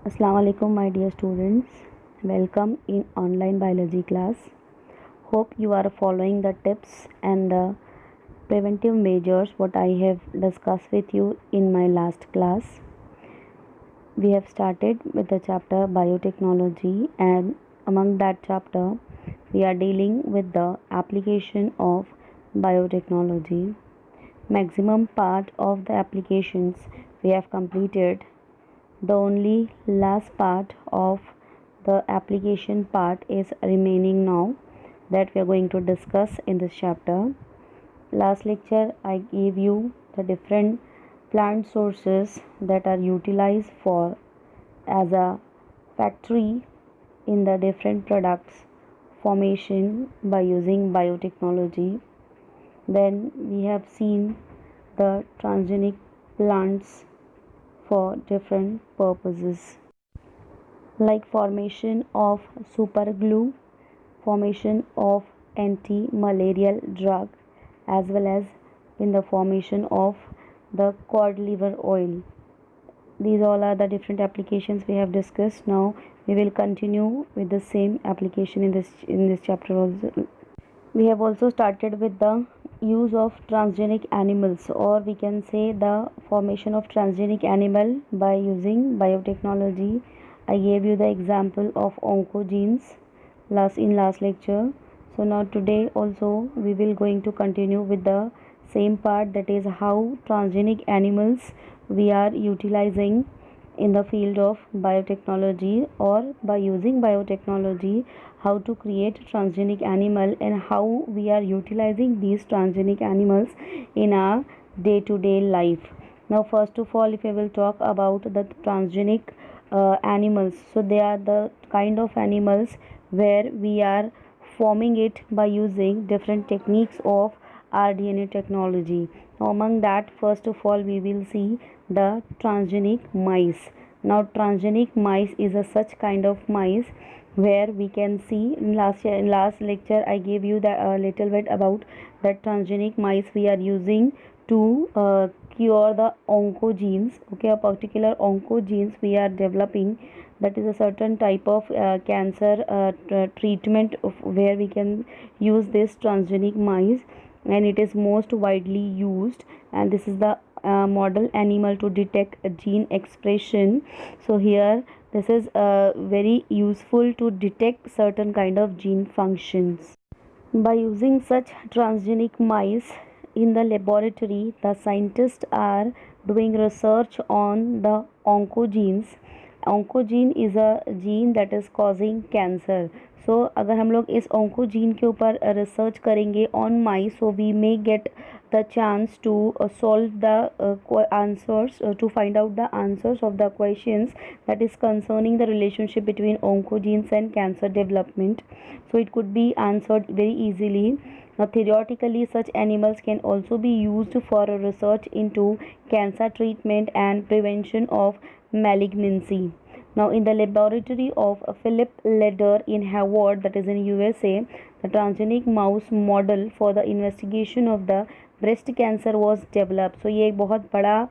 Assalamu alaikum, my dear students. Welcome in online biology class. Hope you are following the tips and the preventive measures what I have discussed with you in my last class. We have started with the chapter biotechnology, and among that chapter we are dealing with the application of biotechnology. Maximum part of the applications we have completed. The only last part of the application part is remaining now, that we are going to discuss in this chapter. Last lecture I gave you the different plant sources that are utilized for as a factory in the different products formation by using biotechnology. Then we have seen the transgenic plants for different purposes, like formation of super glue, formation of anti-malarial drug, as well as in the formation of the cod liver oil. These all are the different applications we have discussed. Now we will continue with the same application in this chapter also. We have also started with the use of transgenic animals, or we can say the formation of transgenic animal by using biotechnology. I gave you the example of oncogenes last lecture. So now today also we will going to continue with the same part, that is how transgenic animals we are utilizing in the field of biotechnology, or by using biotechnology how to create transgenic animal and how we are utilizing these transgenic animals in our day-to-day life. Now first of all, if I will talk about the transgenic animals, so they are the kind of animals where we are forming it by using different techniques of RDNA technology. Now, among that, first of all, we will see the transgenic mice. Now, transgenic mice is a such kind of mice where we can see in last lecture I gave you the little bit about that transgenic mice we are using to cure the oncogenes. Okay, a particular oncogenes we are developing, that is a certain type of cancer treatment of where we can use this transgenic mice, and it is most widely used, and this is the model animal to detect gene expression. So here this is very useful to detect certain kind of gene functions. By using such transgenic mice in the laboratory, the scientists are doing research on the oncogenes. Oncogene is a gene that is causing cancer. So अगर हम लोग इस oncogene के ऊपर research करेंगे on mice, so we may get the chance to solve the answers, to find out the answers of the questions that is concerning the relationship between oncogenes and cancer development. So it could be answered very easily. Now, theoretically, such animals can also be used for research into cancer treatment and prevention of malignancy. Now, in the laboratory of Philip Leder in Harvard, that is in USA, the transgenic mouse model for the investigation of the breast cancer was developed. So, ये एक बहुत बड़ा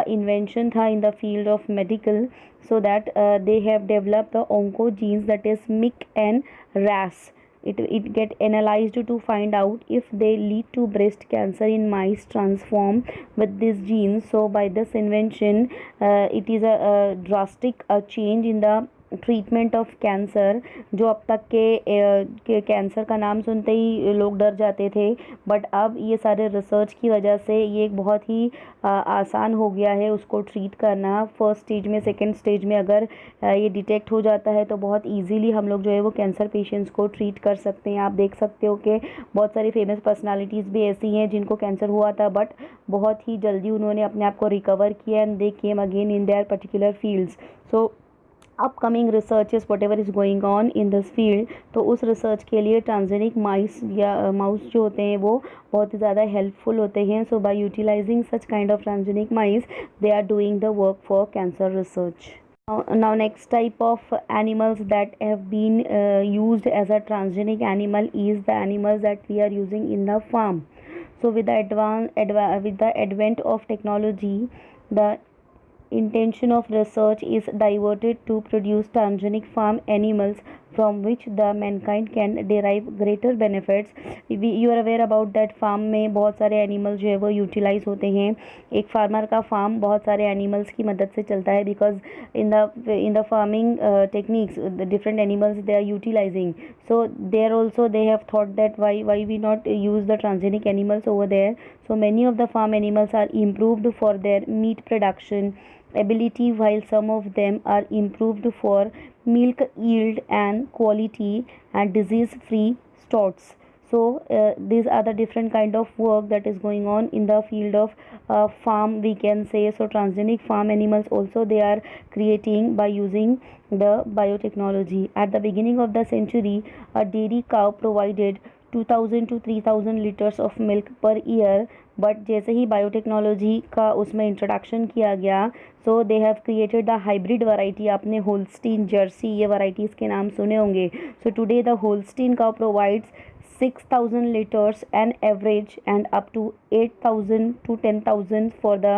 invention था in the field of medical, so that they have developed the oncogenes, that is MYC and RAS. It get analyzed to find out if they lead to breast cancer in mice transformed with these genes. So by this invention, it is a drastic change in the treatment of cancer, जो अब तक के cancer का नाम सुनते ही लोग डर जाते थे, बट अब ये सारे रिसर्च की वजह से ये एक बहुत ही आसान हो गया है उसको ट्रीट करना. फर्स्ट स्टेज में, सेकंड स्टेज में अगर ये डिटेक्ट हो जाता है तो बहुत इजीली हम लोग जो है वो कैंसर पेशेंट्स को ट्रीट कर सकते हैं. आप देख सकते हो कि बहुत सारी फेमस पर्सनालिटीज़ भी ऐसी हैं जिनको कैंसर हुआ था, बट बहुत ही जल्दी उन्होंने अपने आप को रिकवर किया and they came again in their particular fields. So upcoming researches what ever is going on in this field, तो उस रिसर्च के लिए ट्रांसजेनिक माइस या माउस जो होते हैं वो बहुत ही ज़्यादा हेल्पफुल होते हैं. So by utilising such kind of transgenic mice they are doing the work for cancer research. Now next type of animals that have been used as a transgenic animal is the animals that we are using in the farm. So with the advent of technology, the intention of research is diverted to produce transgenic farm animals from which the mankind can derive greater benefits. You are aware about that farm में बहुत सारे animals जो है वो utilise होते हैं. एक farmer का फार्म बहुत सारे एनिमल्स की मदद से चलता है because in the farming techniques the different animals they are utilizing. So there also they have thought that why we not use the transgenic animals over there. So many of the farm animals are improved for their meat production ability, while some of them are improved for milk yield and quality and disease free stocks. So these are the different kind of work that is going on in the field of farm, we can say. So transgenic farm animals also they are creating by using the biotechnology. At the beginning of the century, a dairy cow provided 2000 to 3000 liters of milk per year. But जैसे ही biotechnology का उसमें introduction किया गया, so they have created the hybrid variety. आपने Holstein, Jersey ये varieties के नाम सुने होंगे. So today the Holstein cow provides 6000 liters an average and up to 8000 to 10,000 for the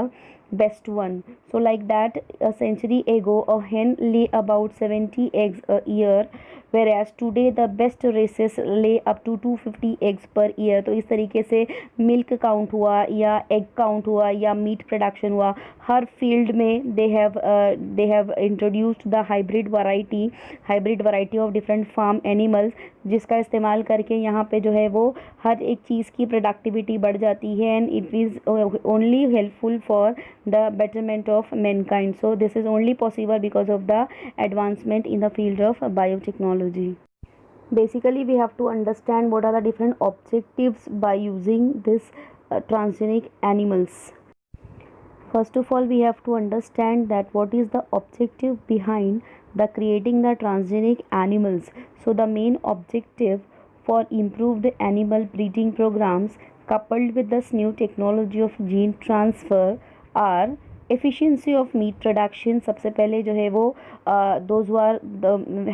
best one. So like that, a century ago a hen lay about 70 eggs a year, whereas today the best races lay up to 250 eggs per year. तो इस तरीके से milk count हुआ या egg count हुआ या meat production हुआ, हर फील्ड में they have introduced the hybrid variety of different farm animals, जिसका इस्तेमाल करके यहाँ पे जो है वो हर एक चीज़ की प्रोडक्टिविटी बढ़ जाती है. And it is only helpful for the betterment of mankind. So this is only possible because of the advancement in the field of biotechnology. Basically we have to understand what are the different objectives by using this transgenic animals. First of all, we have to understand that what is the objective behind the creating the transgenic animals. So the main objective for improved animal breeding programs coupled with this new technology of gene transfer are efficiency of meat production. सबसे पहले जो है वो those who are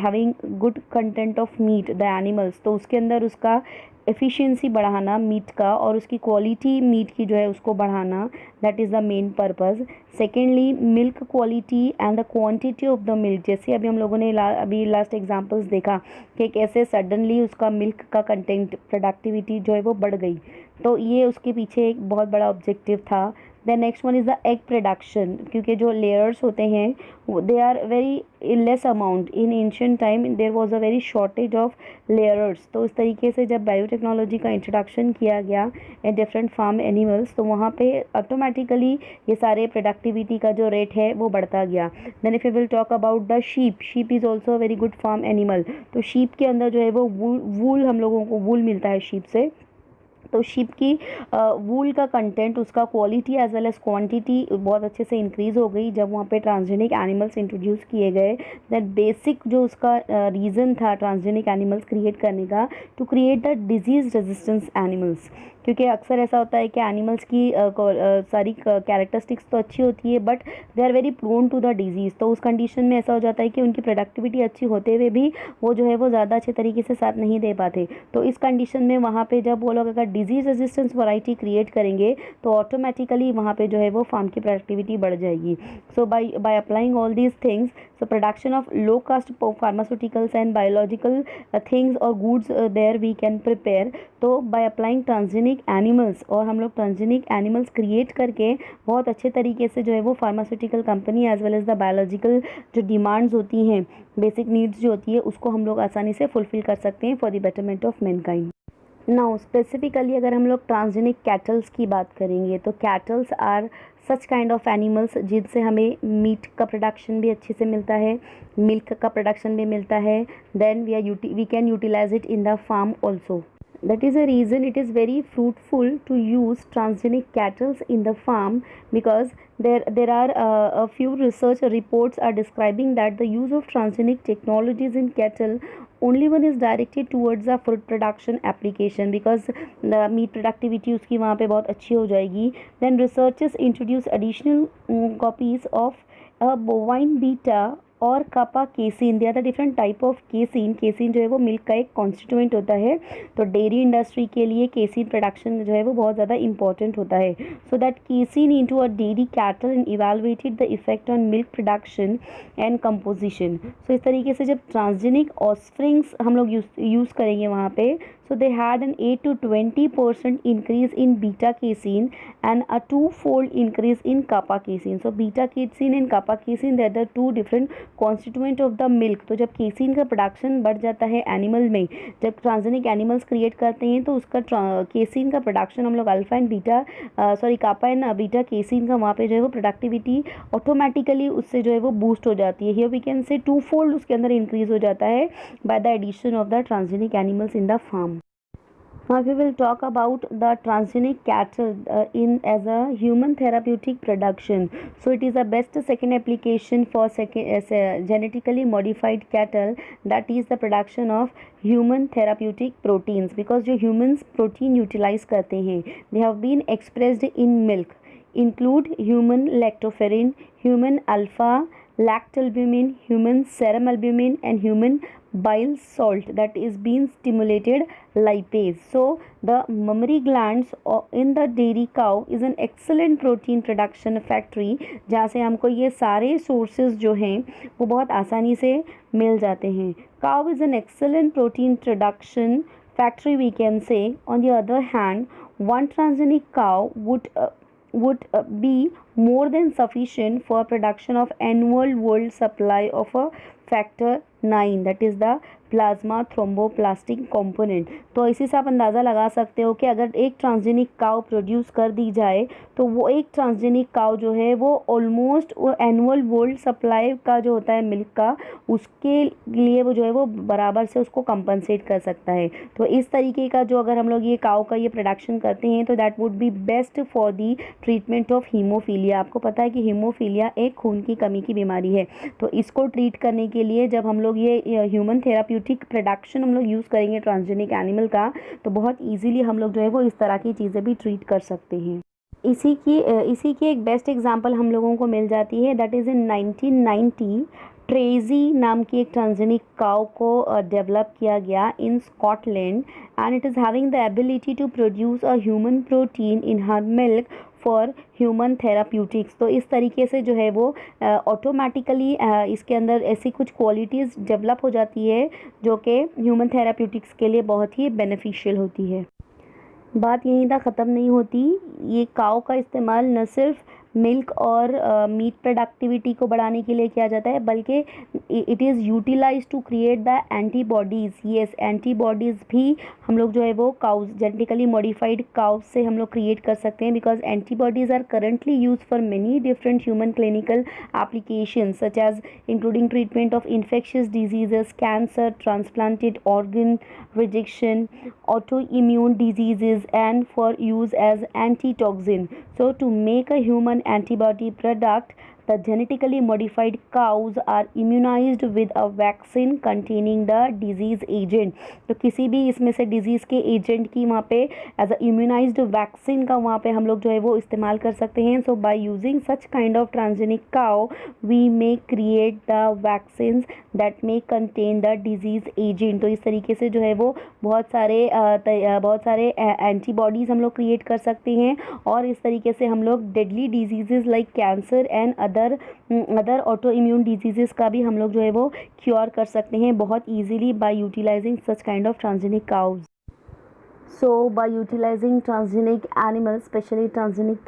having good content of meat the animals, तो उसके अंदर उसका efficiency बढ़ाना मीट का और उसकी क्वालिटी मीट की जो है उसको बढ़ाना, that is the main purpose. Secondly milk quality and the quantity of the milk. जैसे अभी हम लोगों ने अभी लास्ट एग्जांपल्स देखा कि कैसे सडनली उसका मिल्क का कंटेंट प्रोडक्टिविटी जो है वो बढ़ गई, तो ये उसके पीछे एक बहुत बड़ा ऑब्जेक्टिव था. The next one is the egg production, क्योंकि जो लेयर्स होते हैं they are very less amount. In ancient time there was a very shortage of layers. तो इस तरीके से जब बायोटेक्नोलॉजी का इंट्रोडक्शन किया गया इन डिफरेंट फार्म एनिमल्स, तो वहाँ पे ऑटोमेटिकली ये सारे प्रोडक्टिविटी का जो रेट है वो बढ़ता गया. Then if you will talk about the sheep is also a very good farm animal. तो शीप के अंदर जो है वो वूल हम लोगों को वूल मिलता है शीप से. तो शीप की वूल का कंटेंट, उसका quality as well as quantity बहुत अच्छे से इंक्रीज़ हो गई जब वहाँ पे ट्रांसजेनिक एनिमल्स इंट्रोड्यूस किए गए. दैट बेसिक जो उसका रीज़न था ट्रांसजेनिक एनिमल्स क्रिएट करने का, to create the disease resistance animals. क्योंकि अक्सर ऐसा होता है कि एनिमल्स की सारी कैरेक्टरिस्टिक्स तो अच्छी होती है but they are very prone to the disease. तो उस कंडीशन में ऐसा हो जाता है कि उनकी प्रोडक्टिविटी अच्छी होते हुए भी वो जो है वो ज़्यादा अच्छे तरीके से साथ नहीं दे पाते. तो इस कंडीशन में वहाँ पे जब वो लोग अगर डिजीज़ रेजिस्टेंस वैरायटी क्रिएट करेंगे तो ऑटोमेटिकली वहाँ पे जो है वो फार्म की प्रोडक्टिविटी बढ़ जाएगी. So by applying all these things, so production of low cost pharmaceuticals and biological things और goods there we can prepare. तो बाय अप्लाइंग ट्रांसजेनिक एनिमल्स, और हम लोग ट्रांसजेनिक एनिमल्स क्रिएट करके बहुत अच्छे तरीके से जो है वो pharmaceutical company as well as the biological जो डिमांड्स होती हैं, बेसिक नीड्स जो होती है, उसको हम लोग आसानी से फुलफिल कर सकते हैं for the betterment of mankind. Now specifically अगर हम लोग ट्रांसजेनिक कैटल्स की बात करेंगे, तो cattles are such kind of animals जिनसे हमें मीट का प्रोडक्शन भी अच्छे से मिलता है, मिल्क का प्रोडक्शन भी मिलता है. Then we can utilise it in the farm also. That is a reason it is very fruitful to use transgenic cattle in the farm, because there are a few research reports are describing that the use of transgenic technologies in cattle only one is directed towards the food production application, because the meat productivity उसकी वहाँ पे बहुत अच्छी हो जाएगी. Then researchers introduce additional copies of a bovine beta और kappa casein, they are the different type of casein. Casein जो है वो मिल्क का एक कॉन्स्टिट्यूएंट होता है, तो डेयरी इंडस्ट्री के लिए केसिन प्रोडक्शन जो है वो बहुत ज़्यादा इंपॉर्टेंट होता है। So that casein into a dairy cattle and evaluated the effect on milk production and composition. So इस तरीके से जब ट्रांसजेनिक ऑस्प्रिंग्स हम लोग यूज़ करेंगे वहाँ पे, so they had an 8 to 20% increase in beta casein and a two-fold increase in kappa casein. So beta casein and kappa casein, they are the two different constituent of the milk. तो जब casein का production बढ़ जाता है animal में, जब transgenic animals create करते हैं तो उसका केसिन का प्रोडक्शन हम लोग alpha and beta kappa and beta casein का वहाँ पे जो है वो प्रोडक्टिविटी ऑटोमेटिकली उससे जो है वो बूस्ट हो जाती है। Here we can say twofold उसके अंदर इंक्रीज हो जाता है by the addition of the transgenic animals in the farm. Now we will talk about the transgenic cattle in as a human therapeutic production. So it is the best second application for genetically modified cattle, that is the production of human therapeutic proteins, because जो humans protein utilize करते हैं they have been expressed in milk, include human lactoferrin, human alpha lactalbumin, human serum albumin and human bile salt, that is being stimulated lipase. So the mammary glands in the dairy cow is an excellent protein production factory, जहाँ से हमको ये सारे sources जो हैं वो बहुत आसानी से मिल जाते हैं। Cow is an excellent protein production factory we can say. On the other hand, one transgenic cow would be more than sufficient for production of annual world supply of a factor 9, that is the plasma thromboplastic component. तो इसी से आप अंदाज़ा लगा सकते हो कि अगर एक ट्रांसजेनिक काव प्रोड्यूस कर दी जाए तो वो एक ट्रांसजेनिक काव जो है वो ऑलमोस्ट वो एनुअल वर्ल्ड सप्लाई का जो होता है मिल्क का, उसके लिए वो जो है वो बराबर से उसको कंपनसेट कर सकता है। तो इस तरीके का जो अगर हम लोग ये काव का ये प्रोडक्शन करते हैं तो that would be best for the treatment of haemophilia. आपको पता है कि हीमोफीलिया एक खून की कमी की बीमारी है, तो इसको ट्रीट करने के लिए जब हम लोग ये ह्यूमन थेराप्यूटिक प्रोडक्शन हम लोग यूज़ करेंगे ट्रांसजेनिक एनिमल का, तो बहुत इजीली हम लोग जो है वो इस तरह की चीज़ें भी ट्रीट कर सकते हैं। इसी की एक बेस्ट एग्जांपल हम लोगों को मिल जाती है, दैट इज़ इन 1990 ट्रेजी नाम की एक ट्रांसजेनिक काउ को डेवलप किया गया in Scotland, and it is having the ability to produce a human protein in her milk for human therapeutics. तो इस तरीके से जो है वो ऑटोमेटिकली इसके अंदर ऐसी कुछ क्वालिटीज़ डेवलप हो जाती है जो कि ह्यूमन थेराप्यूटिक्स के लिए बहुत ही बेनिफिशियल होती है। बात यहीं तक ख़त्म नहीं होती, ये काव का इस्तेमाल न सिर्फ मिल्क और मीट प्रोडक्टिविटी को बढ़ाने के लिए किया जाता है, बल्कि it is utilise to create the antibodies. Yes, antibodies भी हम लोग जो है वो काउज जेनेटिकली मॉडिफाइड काउज से हम लोग क्रिएट कर सकते हैं, because antibodies are currently use for many different human clinical application such as including treatment of infectious diseases, cancer, transplanted organ rejection, autoimmune diseases, and for use as antitoxin. So to make a human antibody product, the genetically modified cows are immunized with a vaccine containing the disease agent. तो किसी भी इसमें से disease के agent की वहाँ पे as a immunised vaccine का वहाँ पे हम लोग जो है वो इस्तेमाल कर सकते हैं। So by using such kind of transgenic cow we may create the vaccines that may contain the disease agent. तो इस तरीके से जो है वो बहुत सारे एंटीबॉडीज़ हम लोग क्रिएट कर सकते हैं, और इस तरीके से हम लोग deadly disease like cancer and other auto immune disease का भी हम लोग जो है वो क्योर कर सकते हैं बहुत easily by utilising such kind of transgenic cows. So by utilizing transgenic animals, especially transgenic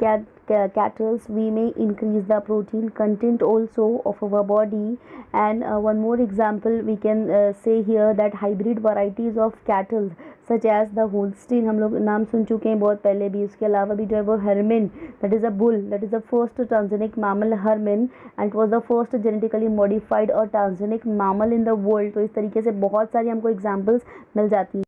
cattle, we may increase the protein content also of our body. And one more example we can say here that hybrid varieties of cattle such as the Holstein, हम लोग नाम सुन चुके हैं बहुत पहले भी, उसके अलावा भी जो है वो हर्मिन, that is a bull, that is the first transgenic mammal हर्मिन, and it was the first genetically modified or transgenic mammal in the world। तो इस तरीके से बहुत सारी हमको एग्जाम्पल्स मिल जाती हैं।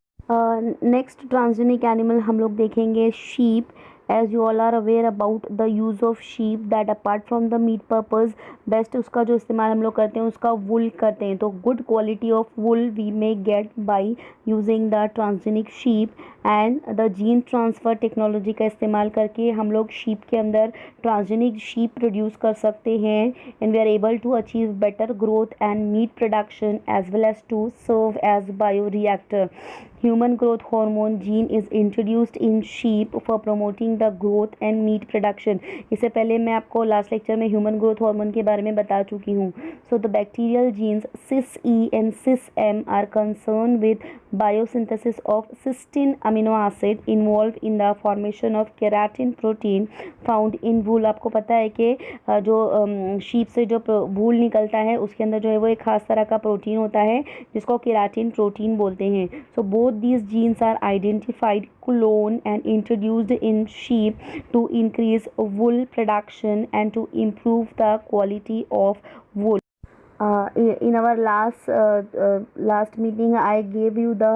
नेक्स्ट ट्रांसजेनिक एनिमल हम लोग देखेंगे sheep. As you all are aware about the use of sheep that apart from the meat purpose best उसका जो इस्तेमाल हम लोग करते हैं उसका वुल करते हैं। तो good quality of wool we may get by using the transgenic sheep and the gene transfer technology का इस्तेमाल करके हम लोग शीप के अंदर ट्रांसजेनिक शीप प्रोड्यूस कर सकते हैं and we are able to achieve better growth and meat production as well as to serve as bioreactor. Human growth hormone gene is introduced in sheep for promoting the growth and meat production। इससे पहले मैं आपको last lecture में human growth hormone के बारे में बता चुकी हूँ। So the bacterial genes cis-E and cis-M are concerned with biosynthesis of cysteine amino acid involved in the formation of keratin protein found in wool। आपको पता है कि जो शीप से जो वूल निकलता है उसके अंदर जो है वो एक खास तरह का प्रोटीन होता है जिसको केराटिन प्रोटीन बोलते हैं। सो both these genes are identified, cloned and introduced in sheep to increase wool production and to improve the quality of wool। In our last meeting I gave you the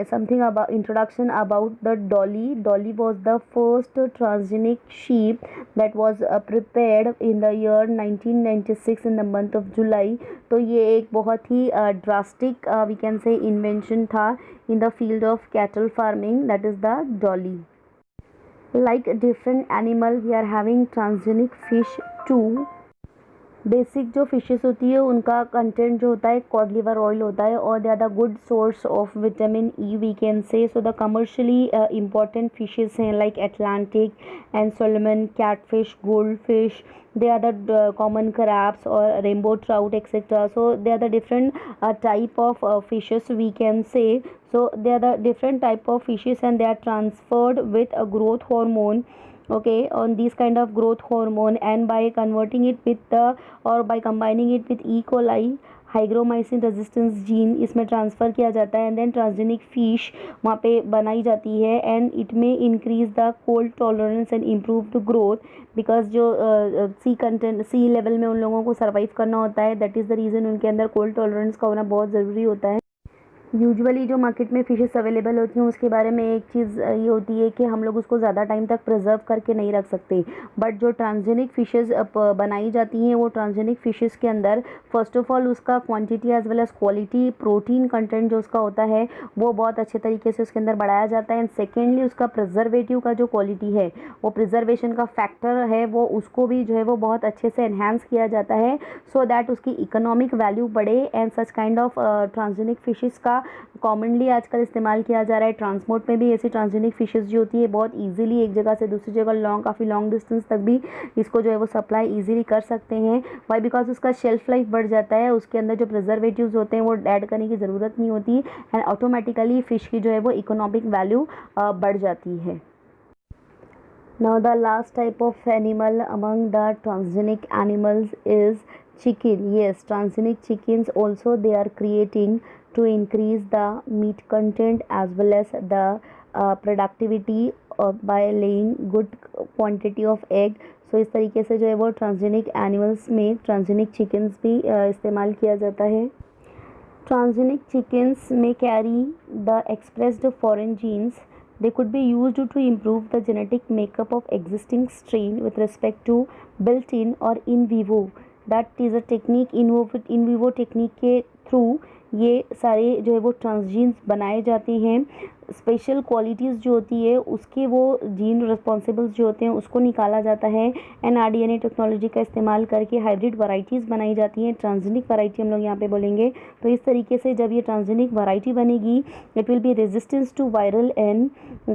something about introduction about the Dolly. Dolly was the first transgenic sheep that was prepared in the year 1996 in the month of July। तो ये एक बहुत ही drastic we can say invention था in the field of cattle farming, that is the Dolly। Like different animal we are having transgenic fish too। Basic जो fishes होती है उनका content जो होता है कॉड लिवर ऑयल होता है और they are the good source of vitamin E we can say. So the commercially important fishes हैं like Atlantic and salmon, catfish, gold fish, they are the common crabs or rainbow trout etc। so they are the different type of fishes we can say। so they are the different type of fishes and they are transferred with a growth hormone, okay, on these kind of growth hormone and by converting it with the or by combining it with E. coli hygromycin resistance gene इसमें transfer किया जाता है and then transgenic fish वहाँ पे बनाई जाती है and it में increase the cold tolerance and improve the growth because जो सी कंटेंट सी लेवल में उन लोगों को सर्वाइव करना होता है, दैट इज़ द रीज़न उनके अंदर कोल्ड टॉलरेंस का होना बहुत ज़रूरी होता है। यूजुअली जो मार्केट में फ़िशेस अवेलेबल होती हैं उसके बारे में एक चीज़ ये होती है कि हम लोग उसको ज़्यादा टाइम तक प्रिजर्व करके नहीं रख सकते, बट जो ट्रांसजेनिक फ़िशेस बनाई जाती हैं वो ट्रांसजेनिक फ़िशेस के अंदर फर्स्ट ऑफ ऑल उसका quantity as well as quality protein content जो उसका होता है वो बहुत अच्छे तरीके से उसके अंदर बढ़ाया जाता है एंड सेकेंडली उसका प्रिजर्वेटिव का जो क्वालिटी है वो प्रिजर्वेशन का फैक्टर है वो उसको भी जो है वो बहुत अच्छे से एनहांस किया जाता है सो दैट उसकी इकोनॉमिक वैल्यू बढ़े and such kind of transgenic fishes का कॉमनली आजकल इस्तेमाल किया जा रहा है। ट्रांसपोर्ट में भी ऐसी ट्रांसजेनिक फिशेस जो होती है बहुत इजीली एक जगह से दूसरी जगह काफ़ी लॉन्ग डिस्टेंस तक भी इसको जो है वो सप्लाई इजीली कर सकते हैं। वाई बिकॉज उसका शेल्फ लाइफ बढ़ जाता है, उसके अंदर जो प्रिजर्वेटिव्स होते हैं वो ऐड करने की ज़रूरत नहीं होती एंड ऑटोमेटिकली फ़िश की जो है वो इकोनॉमिक वैल्यू बढ़ जाती है। Now the last type of animal among the transgenic animals is chicken। Yes, transgenic chickens also they are creating to increase the meat content as well as the productivity by laying good quantity of egg। सो इस तरीके से जो है वो transgenic animals में transgenic chickens भी इस्तेमाल किया जाता है। ट्रांसजेनिक चिकन्स में carry the expressed foreign genes. They could be used to improve the genetic makeup of existing strain with respect to built-in or in vivo। That is a technique in vivo technique के through ये सारे जो है वो ट्रांसजीन्स बनाए जाते हैं। Special qualities जो होती है उसके वो जीन रिस्पॉन्सिबल्स जो होते हैं उसको निकाला जाता है एंड आरडीएनए टेक्नोलॉजी का इस्तेमाल करके हाइब्रिड वैरायटीज़ बनाई जाती हैं। ट्रांसजेनिक वैरायटी हम लोग यहाँ पे बोलेंगे। तो इस तरीके से जब ये ट्रांसजेनिक वैरायटी बनेगी it will be resistance to viral and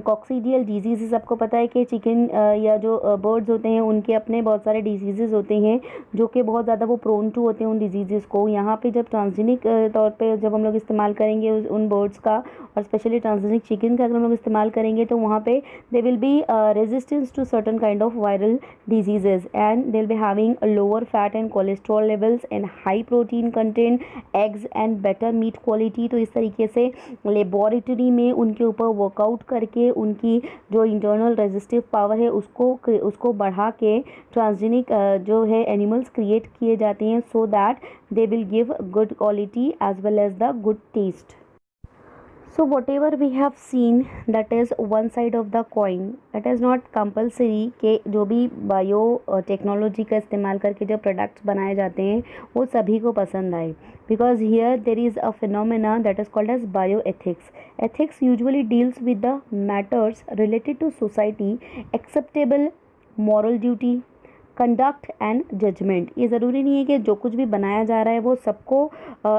coccidial disease. आपको पता है कि चिकन या जो बर्ड्स होते हैं उनके अपने बहुत सारे डिजीज़ होते हैं जो कि बहुत ज़्यादा वो प्रोन टू होते हैं उन डिजीज़ को। यहाँ पे जब ट्रांसजेनिक तौर पे जब हम लोग इस्तेमाल करेंगे उन बर्ड्स का और स्पेशली ट्रांसजेनिक चिकन का अगर हम लोग इस्तेमाल करेंगे तो वहाँ पे they will be resistance to certain kind of viral diseases and they will be having lower fat and cholesterol levels and high protein content, eggs and better meat quality. तो इस तरीके से लेबोरेटरी में उनके ऊपर वर्कआउट करके उनकी जो इंटरनल रेजिस्टिव पावर है उसको बढ़ा के ट्रांसजेनिक जो है एनिमल्स क्रिएट किए जाते हैं so that they will give good quality as well as the good taste. So whatever we have seen, that is one side of the coin. It is not compulsory कि जो भी bio technology का इस्तेमाल करके जो products बनाए जाते हैं वो सभी को पसंद आए, because here there is a phenomena that is called as bioethics. Ethics usually deals with the matters related to society, acceptable moral duty, conduct and judgement. ये ज़रूरी नहीं है कि जो कुछ भी बनाया जा रहा है वो सबको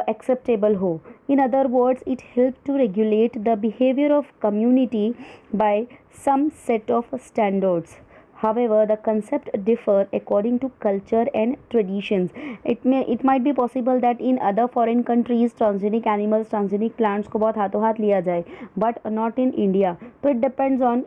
एक्सेप्टेबल हो. In other words, it help to regulate the behaviour of community by some set of standards. However, the concept differ according to culture and traditions. It might be possible that in other foreign countries transgenic animals, transgenic plants को बहुत हाथों हाथ लिया जाए, but not in India. So it depends on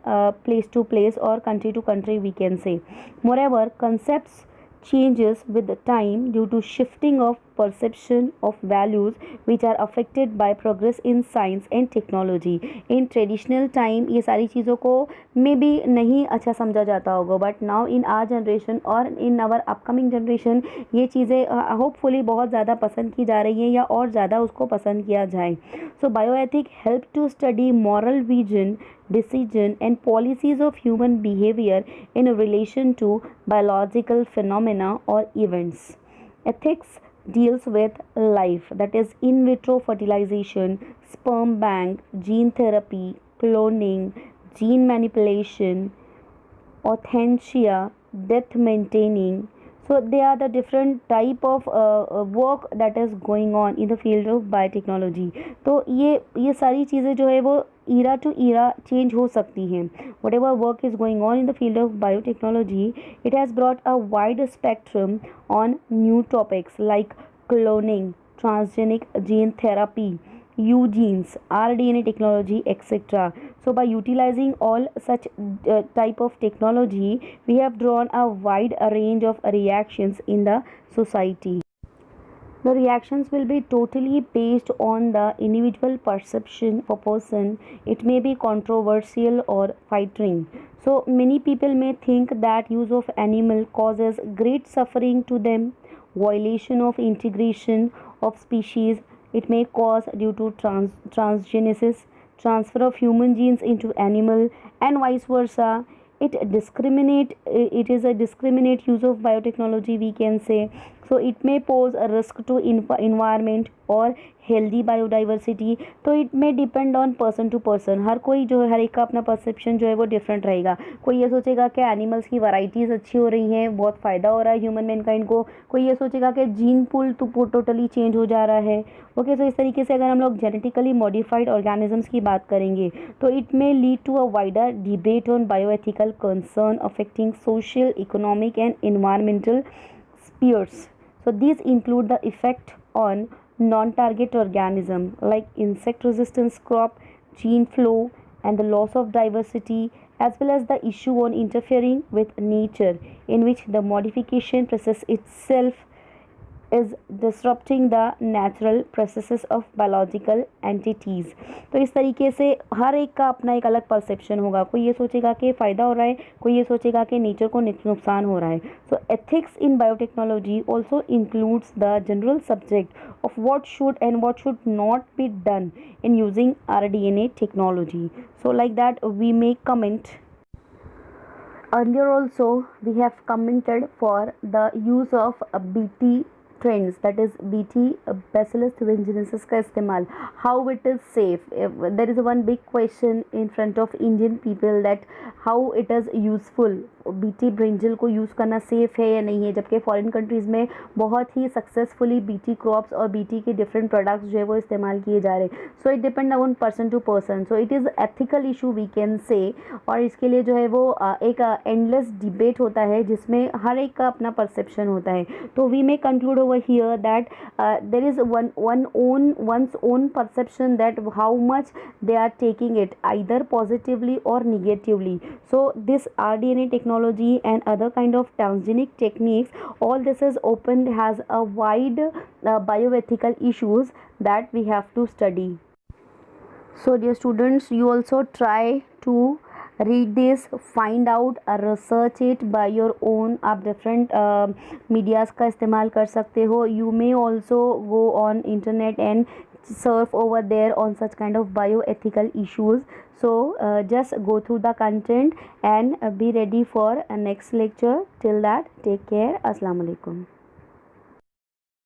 place to place or country to country, we can say. Moreover, concepts changes with the time due to shifting of perception of values which are affected by progress in science and technology. In traditional time ये सारी चीज़ों को may be नहीं अच्छा समझा जाता होगा, but now in our generation और इन आवर अपकमिंग जनरेशन ये चीज़ें होपफुली बहुत ज़्यादा पसंद की जा रही हैं या और ज़्यादा उसको पसंद किया जाए. So bioethic help to study moral vision, decision and policies of human behavior in relation to biological phenomena or events. Ethics deals with life, that is in vitro fertilization, sperm bank, gene therapy, cloning, gene manipulation, euthanasia, death maintaining. So they are the different type of work that is going on in the field of biotechnology. तो ये सारी चीज़ें जो है वो era to era change हो सकती हैं. Whatever work is going on in the field of biotechnology, it has brought a wide spectrum on new topics like cloning, transgenic gene therapy, eugenes, rDNA technology, etc. So by utilizing all such type of technology, we have drawn a wide range of reactions in the society. The reactions will be totally based on the individual perception of a person. It may be controversial or frightening. So many people may think that use of animal causes great suffering to them, violation of integration of species. It may cause due to transgenesis, transfer of human genes into animal, and vice versa. It is a discriminate use of biotechnology, we can say. So it may pose a risk to environment और healthy biodiversity. तो it may depend on person to person. हर कोई जो है, हर एक का अपना perception जो है वो डिफरेंट रहेगा. कोई ये सोचेगा कि एनिमल्स की वैरायटीज़ अच्छी हो रही हैं, बहुत फ़ायदा हो रहा है ह्यूमन मैनकाइंड को. कोई ये सोचेगा कि जीन पूल तो टोटली चेंज हो जा रहा है. ओके, तो इस तरीके से अगर हम लोग जेनेटिकली मॉडिफाइड ऑर्गेनिजम्स की बात करेंगे तो it may lead to a wider debate on bioethical concern affecting social, economic and environmental spheres. So these include the effect on non-target organism like insect resistance crop, gene flow and the loss of diversity, as well as the issue on interfering with nature in which the modification process itself is disrupting the natural processes of biological entities. तो इस तरीके से हर एक का अपना एक अलग perception होगा. कोई ये सोचेगा कि फ़ायदा हो रहा है, कोई ये सोचेगा कि नेचर को नुकसान हो रहा है. सो ethics in biotechnology also includes the general subject of what should and what should not be done in using rDNA technology. So like that we may comment. Earlier also we have commented for the use of BT trends, that is BT Bacillus thuringiensis का इस्तेमाल, how it is safe. There is one big question in front of Indian people that how it is useful. BT brinjal को use करना safe है या नहीं है, जबकि foreign countries में बहुत ही सक्सेसफुली BT क्रॉप्स और BT के डिफरेंट प्रोडक्ट्स जो है वो इस्तेमाल किए जा रहे हैं. So it depend on person to person. So it is ethical issue we can say. और इसके लिए जो है वो एक एंडलेस डिबेट होता है जिसमें हर एक का अपना परसेप्शन होता है. तो we may conclude over here that there is one's own perception that how much they are taking it either positively or negatively. So this rDNA technology and other kind of transgenic techniques, all this is open, has a wide bioethical issues that we have to study. So dear students, you also try to read this, find out, research it by your own. आप different medias का इस्तेमाल कर सकते हो. You may also go on internet and surf over there on such kind of bioethical issues. So just go through the content and be ready for a next lecture. Till that, take care. Assalamu alaikum.